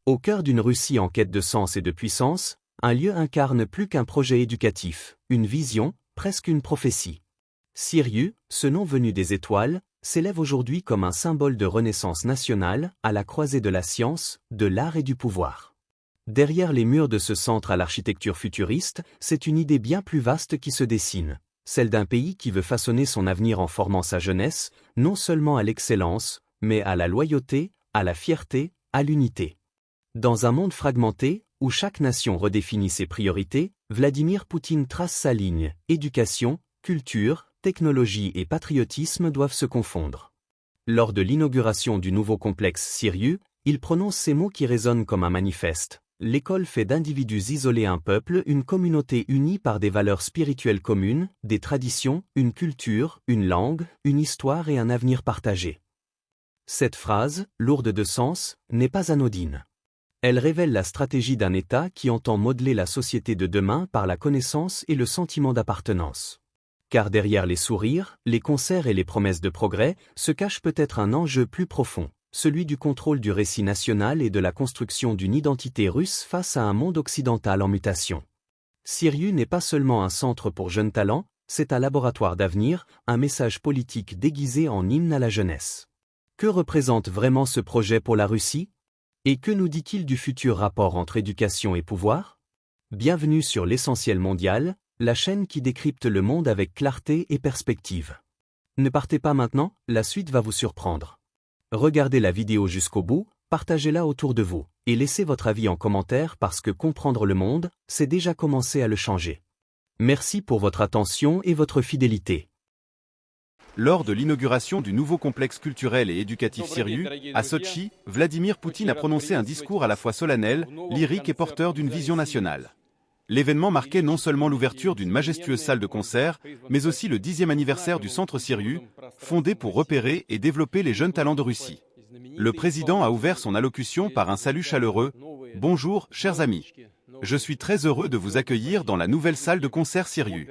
Au cœur d'une Russie en quête de sens et de puissance, un lieu incarne plus qu'un projet éducatif, une vision, presque une prophétie. Siriu, ce nom venu des étoiles, s'élève aujourd'hui comme un symbole de renaissance nationale, à la croisée de la science, de l'art et du pouvoir. Derrière les murs de ce centre à l'architecture futuriste, c'est une idée bien plus vaste qui se dessine, celle d'un pays qui veut façonner son avenir en formant sa jeunesse, non seulement à l'excellence, mais à la loyauté, à la fierté, à l'unité. Dans un monde fragmenté, où chaque nation redéfinit ses priorités, Vladimir Poutine trace sa ligne, éducation, culture, technologie et patriotisme doivent se confondre. Lors de l'inauguration du nouveau complexe Siriu, il prononce ces mots qui résonnent comme un manifeste. L'école fait d'individus isolés un peuple, une communauté unie par des valeurs spirituelles communes, des traditions, une culture, une langue, une histoire et un avenir partagé. Cette phrase, lourde de sens, n'est pas anodine. Elle révèle la stratégie d'un État qui entend modeler la société de demain par la connaissance et le sentiment d'appartenance. Car derrière les sourires, les concerts et les promesses de progrès, se cache peut-être un enjeu plus profond, celui du contrôle du récit national et de la construction d'une identité russe face à un monde occidental en mutation. Siriu n'est pas seulement un centre pour jeunes talents, c'est un laboratoire d'avenir, un message politique déguisé en hymne à la jeunesse. Que représente vraiment ce projet pour la Russie ? Et que nous dit-il du futur rapport entre éducation et pouvoir ? Bienvenue sur l'Essentiel Mondial, la chaîne qui décrypte le monde avec clarté et perspective. Ne partez pas maintenant, la suite va vous surprendre. Regardez la vidéo jusqu'au bout, partagez-la autour de vous, et laissez votre avis en commentaire parce que comprendre le monde, c'est déjà commencer à le changer. Merci pour votre attention et votre fidélité. Lors de l'inauguration du nouveau complexe culturel et éducatif Siriu, à Sotchi, Vladimir Poutine a prononcé un discours à la fois solennel, lyrique et porteur d'une vision nationale. L'événement marquait non seulement l'ouverture d'une majestueuse salle de concert, mais aussi le 10e anniversaire du centre Siriu, fondé pour repérer et développer les jeunes talents de Russie. Le président a ouvert son allocution par un salut chaleureux. « Bonjour, chers amis. Je suis très heureux de vous accueillir dans la nouvelle salle de concert Siriu. »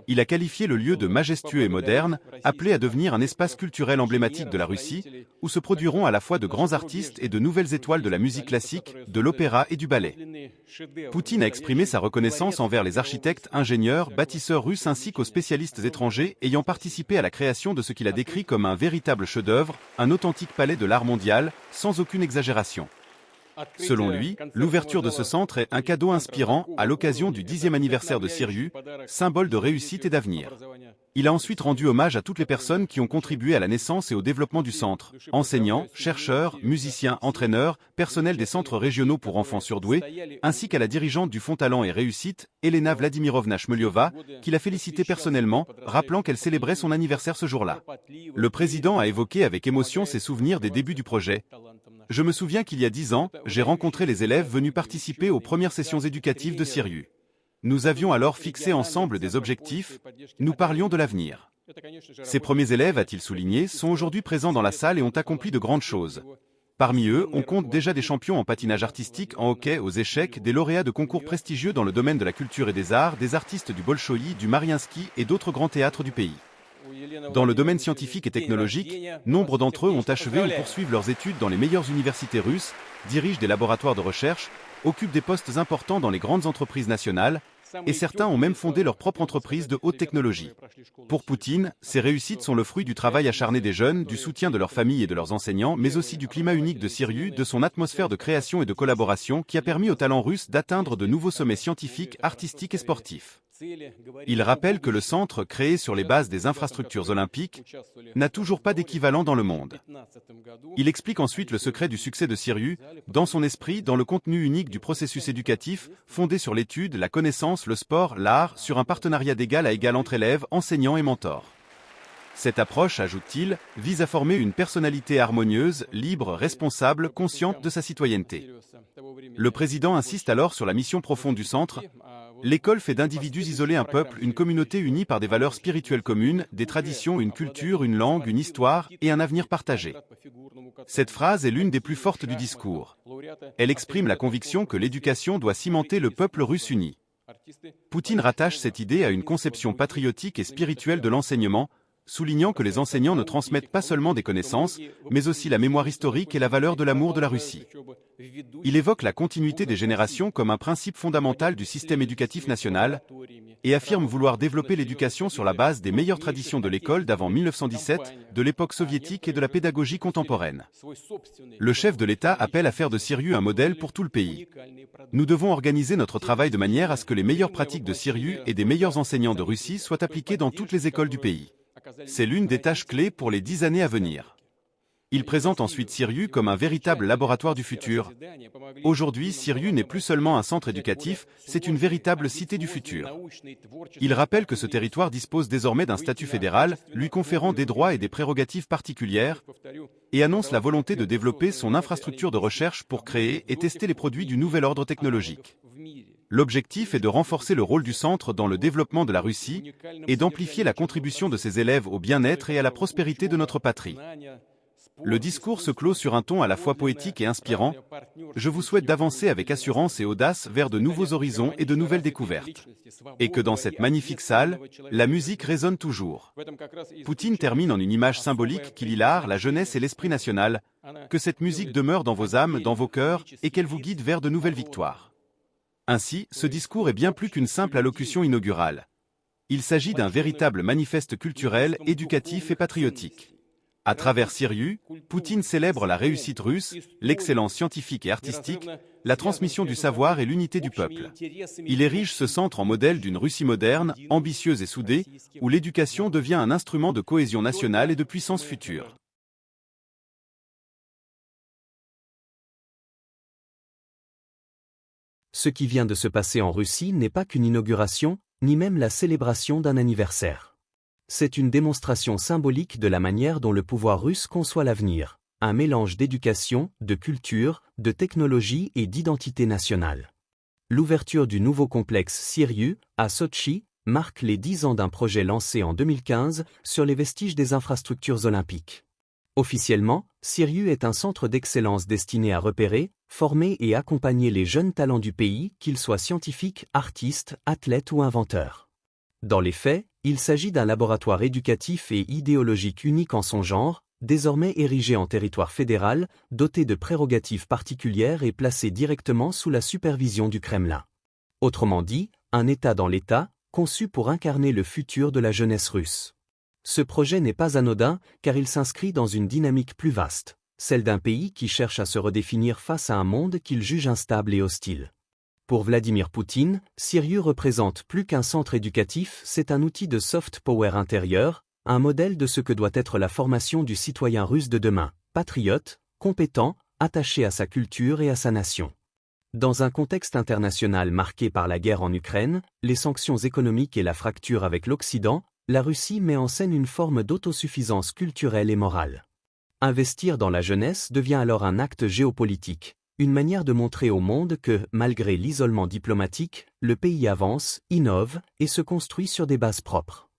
Il a qualifié le lieu de majestueux et moderne, appelé à devenir un espace culturel emblématique de la Russie, où se produiront à la fois de grands artistes et de nouvelles étoiles de la musique classique, de l'opéra et du ballet. Poutine a exprimé sa reconnaissance envers les architectes, ingénieurs, bâtisseurs russes ainsi qu'aux spécialistes étrangers ayant participé à la création de ce qu'il a décrit comme un véritable chef-d'œuvre, un authentique palais de l'art mondial, sans aucune exagération. Selon lui, l'ouverture de ce centre est un cadeau inspirant à l'occasion du 10e anniversaire de Siriu, symbole de réussite et d'avenir. Il a ensuite rendu hommage à toutes les personnes qui ont contribué à la naissance et au développement du centre, enseignants, chercheurs, musiciens, entraîneurs, personnel des centres régionaux pour enfants surdoués, ainsi qu'à la dirigeante du Fonds Talent et Réussite, Elena Vladimirovna Shmeliova, qui l'a félicité personnellement, rappelant qu'elle célébrait son anniversaire ce jour-là. Le président a évoqué avec émotion ses souvenirs des débuts du projet. Je me souviens qu'il y a 10 ans, j'ai rencontré les élèves venus participer aux premières sessions éducatives de Siriu. Nous avions alors fixé ensemble des objectifs, nous parlions de l'avenir. Ces premiers élèves, a-t-il souligné, sont aujourd'hui présents dans la salle et ont accompli de grandes choses. Parmi eux, on compte déjà des champions en patinage artistique, en hockey, aux échecs, des lauréats de concours prestigieux dans le domaine de la culture et des arts, des artistes du Bolchoï, du Mariinsky et d'autres grands théâtres du pays. Dans le domaine scientifique et technologique, nombre d'entre eux ont achevé ou poursuivent leurs études dans les meilleures universités russes, dirigent des laboratoires de recherche, occupent des postes importants dans les grandes entreprises nationales, et certains ont même fondé leur propre entreprise de haute technologie. Pour Poutine, ces réussites sont le fruit du travail acharné des jeunes, du soutien de leurs familles et de leurs enseignants, mais aussi du climat unique de Siriu, de son atmosphère de création et de collaboration qui a permis aux talents russes d'atteindre de nouveaux sommets scientifiques, artistiques et sportifs. Il rappelle que le centre, créé sur les bases des infrastructures olympiques, n'a toujours pas d'équivalent dans le monde. Il explique ensuite le secret du succès de Siriu, dans son esprit, dans le contenu unique du processus éducatif, fondé sur l'étude, la connaissance, le sport, l'art, sur un partenariat d'égal à égal entre élèves, enseignants et mentors. Cette approche, ajoute-t-il, vise à former une personnalité harmonieuse, libre, responsable, consciente de sa citoyenneté. Le président insiste alors sur la mission profonde du centre. L'école fait d'individus isolés un peuple, une communauté unie par des valeurs spirituelles communes, des traditions, une culture, une langue, une histoire et un avenir partagé. Cette phrase est l'une des plus fortes du discours. Elle exprime la conviction que l'éducation doit cimenter le peuple russe uni. Poutine rattache cette idée à une conception patriotique et spirituelle de l'enseignement, soulignant que les enseignants ne transmettent pas seulement des connaissances, mais aussi la mémoire historique et la valeur de l'amour de la Russie. Il évoque la continuité des générations comme un principe fondamental du système éducatif national et affirme vouloir développer l'éducation sur la base des meilleures traditions de l'école d'avant 1917, de l'époque soviétique et de la pédagogie contemporaine. Le chef de l'État appelle à faire de Sirius un modèle pour tout le pays. Nous devons organiser notre travail de manière à ce que les meilleures pratiques de Sirius et des meilleurs enseignants de Russie soient appliquées dans toutes les écoles du pays. C'est l'une des tâches clés pour les 10 années à venir. Il présente ensuite Sirius comme un véritable laboratoire du futur. Aujourd'hui, Sirius n'est plus seulement un centre éducatif, c'est une véritable cité du futur. Il rappelle que ce territoire dispose désormais d'un statut fédéral, lui conférant des droits et des prérogatives particulières, et annonce la volonté de développer son infrastructure de recherche pour créer et tester les produits du nouvel ordre technologique. L'objectif est de renforcer le rôle du centre dans le développement de la Russie et d'amplifier la contribution de ses élèves au bien-être et à la prospérité de notre patrie. Le discours se clôt sur un ton à la fois poétique et inspirant. Je vous souhaite d'avancer avec assurance et audace vers de nouveaux horizons et de nouvelles découvertes. Et que dans cette magnifique salle, la musique résonne toujours. Poutine termine en une image symbolique qui lie l'art, la jeunesse et l'esprit national. Que cette musique demeure dans vos âmes, dans vos cœurs, et qu'elle vous guide vers de nouvelles victoires. Ainsi, ce discours est bien plus qu'une simple allocution inaugurale. Il s'agit d'un véritable manifeste culturel, éducatif et patriotique. À travers Sirius, Poutine célèbre la réussite russe, l'excellence scientifique et artistique, la transmission du savoir et l'unité du peuple. Il érige ce centre en modèle d'une Russie moderne, ambitieuse et soudée, où l'éducation devient un instrument de cohésion nationale et de puissance future. Ce qui vient de se passer en Russie n'est pas qu'une inauguration, ni même la célébration d'un anniversaire. C'est une démonstration symbolique de la manière dont le pouvoir russe conçoit l'avenir, un mélange d'éducation, de culture, de technologie et d'identité nationale. L'ouverture du nouveau complexe Sirius, à Sotchi, marque les 10 ans d'un projet lancé en 2015 sur les vestiges des infrastructures olympiques. Officiellement, Sirius est un centre d'excellence destiné à repérer, former et accompagner les jeunes talents du pays, qu'ils soient scientifiques, artistes, athlètes ou inventeurs. Dans les faits, il s'agit d'un laboratoire éducatif et idéologique unique en son genre, désormais érigé en territoire fédéral, doté de prérogatives particulières et placé directement sous la supervision du Kremlin. Autrement dit, un État dans l'État, conçu pour incarner le futur de la jeunesse russe. Ce projet n'est pas anodin, car il s'inscrit dans une dynamique plus vaste, celle d'un pays qui cherche à se redéfinir face à un monde qu'il juge instable et hostile. Pour Vladimir Poutine, Sirius représente plus qu'un centre éducatif, c'est un outil de soft power intérieur, un modèle de ce que doit être la formation du citoyen russe de demain, patriote, compétent, attaché à sa culture et à sa nation. Dans un contexte international marqué par la guerre en Ukraine, les sanctions économiques et la fracture avec l'Occident, la Russie met en scène une forme d'autosuffisance culturelle et morale. Investir dans la jeunesse devient alors un acte géopolitique. Une manière de montrer au monde que, malgré l'isolement diplomatique, le pays avance, innove et se construit sur des bases propres.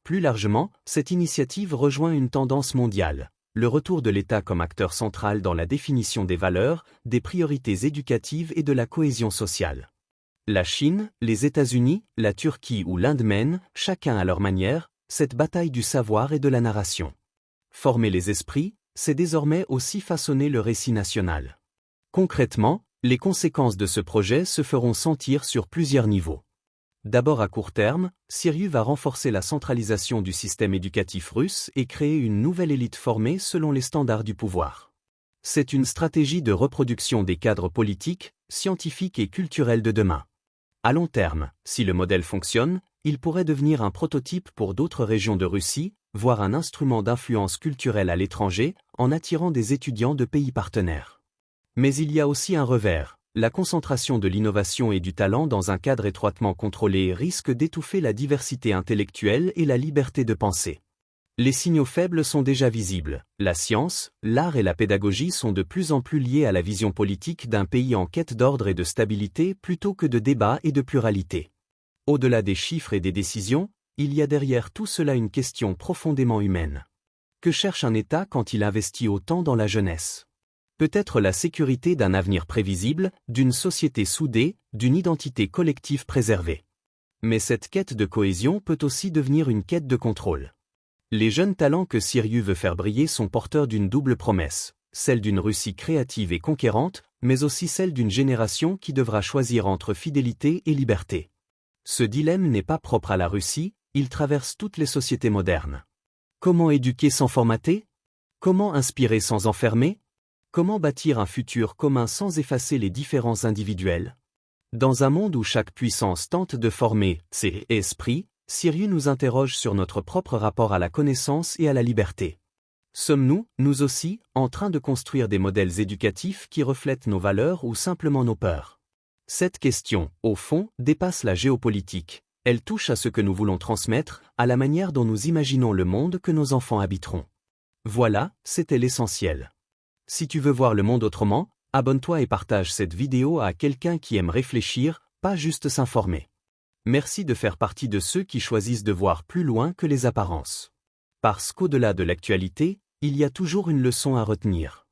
Plus largement, cette initiative rejoint une tendance mondiale, le retour de l'État comme acteur central dans la définition des valeurs, des priorités éducatives et de la cohésion sociale. La Chine, les États-Unis, la Turquie ou l'Inde mènent, chacun à leur manière, cette bataille du savoir et de la narration. Former les esprits, c'est désormais aussi façonner le récit national. Concrètement, les conséquences de ce projet se feront sentir sur plusieurs niveaux. D'abord à court terme, Sirius va renforcer la centralisation du système éducatif russe et créer une nouvelle élite formée selon les standards du pouvoir. C'est une stratégie de reproduction des cadres politiques, scientifiques et culturels de demain. À long terme, si le modèle fonctionne, il pourrait devenir un prototype pour d'autres régions de Russie, voire un instrument d'influence culturelle à l'étranger, en attirant des étudiants de pays partenaires. Mais il y a aussi un revers, la concentration de l'innovation et du talent dans un cadre étroitement contrôlé risque d'étouffer la diversité intellectuelle et la liberté de penser. Les signaux faibles sont déjà visibles, la science, l'art et la pédagogie sont de plus en plus liés à la vision politique d'un pays en quête d'ordre et de stabilité plutôt que de débat et de pluralité. Au-delà des chiffres et des décisions, il y a derrière tout cela une question profondément humaine. Que cherche un État quand il investit autant dans la jeunesse ? Peut-être la sécurité d'un avenir prévisible, d'une société soudée, d'une identité collective préservée. Mais cette quête de cohésion peut aussi devenir une quête de contrôle. Les jeunes talents que Sirius veut faire briller sont porteurs d'une double promesse, celle d'une Russie créative et conquérante, mais aussi celle d'une génération qui devra choisir entre fidélité et liberté. Ce dilemme n'est pas propre à la Russie, il traverse toutes les sociétés modernes. Comment éduquer sans formater? Comment inspirer sans enfermer? Comment bâtir un futur commun sans effacer les différences individuelles? Dans un monde où chaque puissance tente de former ses esprits, Sirius nous interroge sur notre propre rapport à la connaissance et à la liberté. Sommes-nous, nous aussi, en train de construire des modèles éducatifs qui reflètent nos valeurs ou simplement nos peurs? Cette question, au fond, dépasse la géopolitique. Elle touche à ce que nous voulons transmettre, à la manière dont nous imaginons le monde que nos enfants habiteront. Voilà, c'était l'essentiel. Si tu veux voir le monde autrement, abonne-toi et partage cette vidéo à quelqu'un qui aime réfléchir, pas juste s'informer. Merci de faire partie de ceux qui choisissent de voir plus loin que les apparences. Parce qu'au-delà de l'actualité, il y a toujours une leçon à retenir.